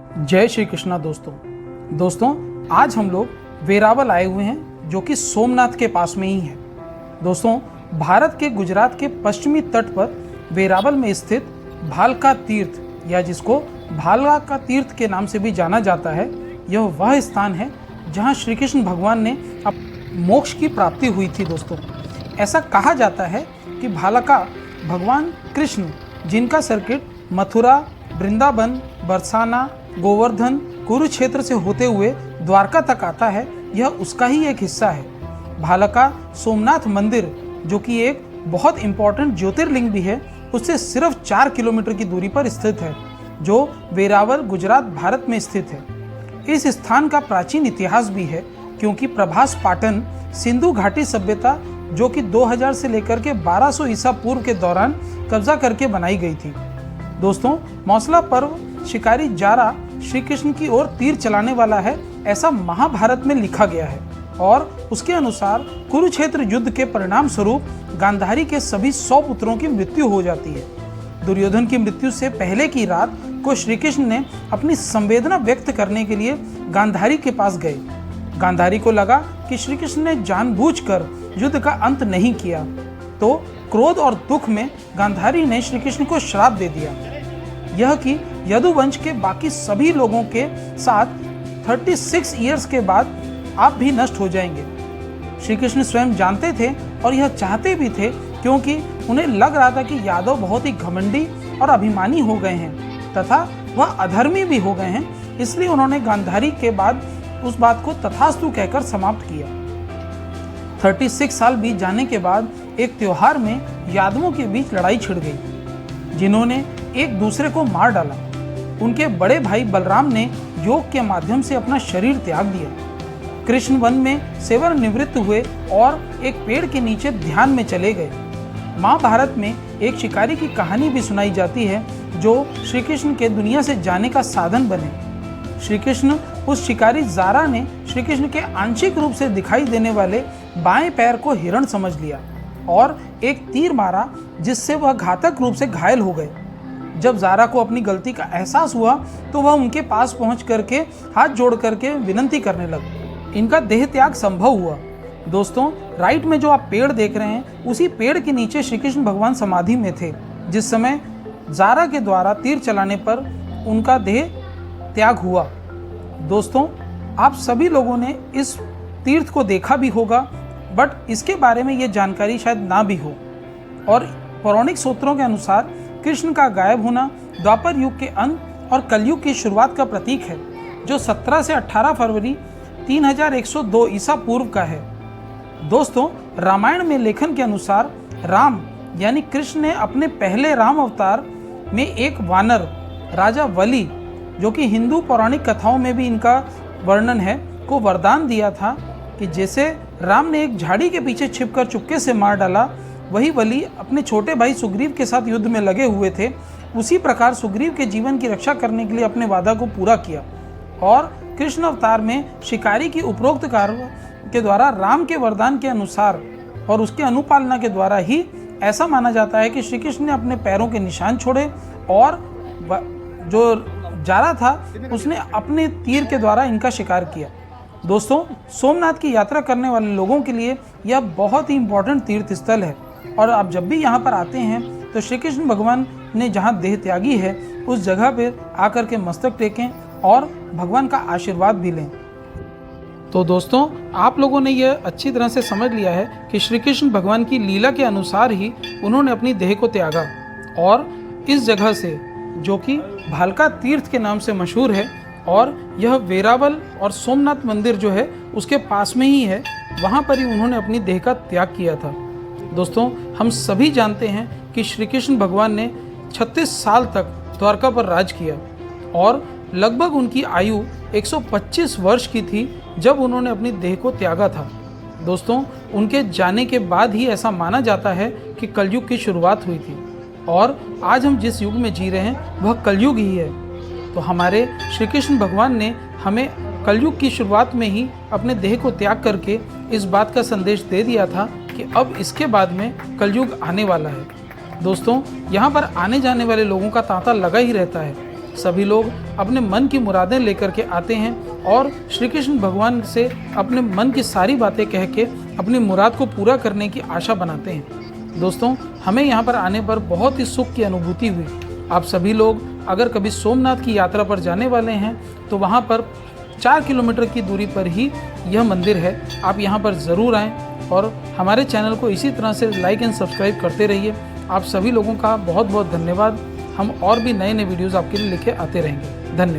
जय श्री कृष्णा दोस्तों आज हम लोग वेरावल आए हुए हैं जो कि सोमनाथ के पास में ही है। दोस्तों, भारत के गुजरात के पश्चिमी तट पर वेरावल में स्थित भालका तीर्थ या जिसको भालका तीर्थ के नाम से भी जाना जाता है, यह वह स्थान है जहां श्री कृष्ण भगवान ने मोक्ष की प्राप्ति हुई थी। दोस्तों, ऐसा कहा जाता है कि भालका भगवान कृष्ण, जिनका सर्किट मथुरा, वृंदावन, बरसाना, गोवर्धन, कुरुक्षेत्र से होते हुए द्वारका तक आता है, यह उसका ही एक हिस्सा है। भालका सोमनाथ मंदिर, जो कि एक बहुत इंपॉर्टेंट ज्योतिर्लिंग भी है, उससे सिर्फ 4 किलोमीटर की दूरी पर स्थित है, जो वेरावल गुजरात भारत में स्थित है। इस स्थान का प्राचीन इतिहास भी है, क्योंकि प्रभास पाटन सिंधु घाटी सभ्यता, जो कि 2000 से लेकर के 1200 ईसा पूर्व के दौरान कब्जा करके बनाई गई थी। दोस्तों, मौसला पर्व शिकारी जारा श्री कृष्ण की ओर तीर चलाने वाला है, ऐसा महाभारत में लिखा गया है। और उसके अनुसार कुरुक्षेत्र युद्ध के परिणाम स्वरूप गांधारी के सभी 100 पुत्रों की मृत्यु हो जाती है। दुर्योधन की मृत्यु से पहले की रात को श्री कृष्ण ने अपनी संवेदना व्यक्त करने के लिए गांधारी के पास गए। गांधारी को लगा कि श्री कृष्ण ने जानबूझकर युद्ध का अंत नहीं किया, तो क्रोध और दुख में गांधारी ने श्री कृष्ण को श्राप दे दिया, यह कि यदुवंश के बाकी सभी लोगों के साथ 36 ईयर्स के बाद आप भी नष्ट हो जाएंगे। श्री कृष्ण स्वयं जानते थे और यह चाहते भी थे, क्योंकि उन्हें लग रहा था कि यादव बहुत ही घमंडी और अभिमानी हो गए हैं तथा वह अधर्मी भी हो गए हैं। इसलिए उन्होंने गांधारी के बाद उस बात को तथास्तु कहकर समाप्त किया। 36 साल बीत जाने के बाद एक त्योहार में यादवों के बीच लड़ाई छिड़ गई, जिन्होंने एक दूसरे को मार डाला। उनके बड़े भाई बलराम ने योग के माध्यम से अपना शरीर त्याग दिया। कृष्ण वन में सेवानिवृत्त हुए और एक पेड़ के नीचे ध्यान में चले गए। महाभारत में एक शिकारी की कहानी भी सुनाई जाती है, जो श्री कृष्ण के दुनिया से जाने का साधन बने। श्री कृष्ण उस शिकारी जारा ने श्री कृष्ण के आंशिक रूप से दिखाई देने वाले बाएं पैर को हिरण समझ लिया और एक तीर मारा, जिससे वह घातक रूप से घायल हो गए। जब जारा को अपनी गलती का एहसास हुआ तो वह उनके पास पहुंच करके हाथ जोड़ करके विनती करने लगा। इनका देह त्याग संभव हुआ। दोस्तों, राइट में जो आप पेड़ देख रहे हैं, उसी पेड़ के नीचे श्री कृष्ण भगवान समाधि में थे, जिस समय जारा के द्वारा तीर चलाने पर उनका देह त्याग हुआ। दोस्तों, आप सभी लोगों ने इस तीर्थ को देखा भी होगा, बट इसके बारे में ये जानकारी शायद ना भी हो। और पौराणिक सूत्रों के अनुसार कृष्ण का गायब होना द्वापर युग के अंत और कलयुग की शुरुआत का प्रतीक है, जो 17 से 18 फरवरी 3102 ईसा पूर्व का है। दोस्तों, रामायण में लेखन के अनुसार राम यानी कृष्ण ने अपने पहले राम अवतार में एक वानर राजा वली, जो कि हिंदू पौराणिक कथाओं में भी इनका वर्णन है, को वरदान दिया था कि जैसे राम ने एक झाड़ी के पीछे छिपकर चुपके से मार डाला, वही वली अपने छोटे भाई सुग्रीव के साथ युद्ध में लगे हुए थे। उसी प्रकार सुग्रीव के जीवन की रक्षा करने के लिए अपने वादा को पूरा किया। और कृष्ण अवतार में शिकारी की उपरोक्त कार्य के द्वारा राम के वरदान के अनुसार और उसके अनुपालना के द्वारा ही ऐसा माना जाता है कि श्री कृष्ण ने अपने पैरों के निशान छोड़े और जो जारा था उसने अपने तीर के द्वारा इनका शिकार किया। दोस्तों, सोमनाथ की यात्रा करने वाले लोगों के लिए यह बहुत ही इम्पोर्टेंट तीर्थ स्थल है। और आप जब भी यहाँ पर आते हैं तो श्री कृष्ण भगवान ने जहाँ देह त्यागी है, उस जगह पर आकर के मस्तक टेकें और भगवान का आशीर्वाद भी लें। तो दोस्तों, आप लोगों ने यह अच्छी तरह से समझ लिया है कि श्री कृष्ण भगवान की लीला के अनुसार ही उन्होंने अपनी देह को त्यागा और इस जगह से, जो कि भालका तीर्थ के नाम से मशहूर है, और यह वेरावल और सोमनाथ मंदिर जो है उसके पास में ही है, वहाँ पर ही उन्होंने अपनी देह का त्याग किया था। दोस्तों, हम सभी जानते हैं कि श्री कृष्ण भगवान ने 36 साल तक द्वारका पर राज किया और लगभग उनकी आयु 125 वर्ष की थी जब उन्होंने अपनी देह को त्यागा था। दोस्तों, उनके जाने के बाद ही ऐसा माना जाता है कि कलयुग की शुरुआत हुई थी और आज हम जिस युग में जी रहे हैं वह कलयुग ही है। तो हमारे श्री कृष्ण भगवान ने हमें कलयुग की शुरुआत में ही अपने देह को त्याग करके इस बात का संदेश दे दिया था कि अब इसके बाद में कलयुग आने वाला है। दोस्तों, यहाँ पर आने जाने वाले लोगों का तांता लगा ही रहता है। सभी लोग अपने मन की मुरादें लेकर के आते हैं और श्री कृष्ण भगवान से अपने मन की सारी बातें कह के अपनी मुराद को पूरा करने की आशा बनाते हैं। दोस्तों, हमें यहाँ पर आने पर बहुत ही सुख की अनुभूति हुई। आप सभी लोग अगर कभी सोमनाथ की यात्रा पर जाने वाले हैं तो वहाँ पर 4 किलोमीटर की दूरी पर ही यह मंदिर है। आप यहाँ पर ज़रूर आएँ और हमारे चैनल को इसी तरह से लाइक एंड सब्सक्राइब करते रहिए। आप सभी लोगों का बहुत बहुत धन्यवाद। हम और भी नए नए वीडियोज़ आपके लिए लेके आते रहेंगे। धन्यवाद।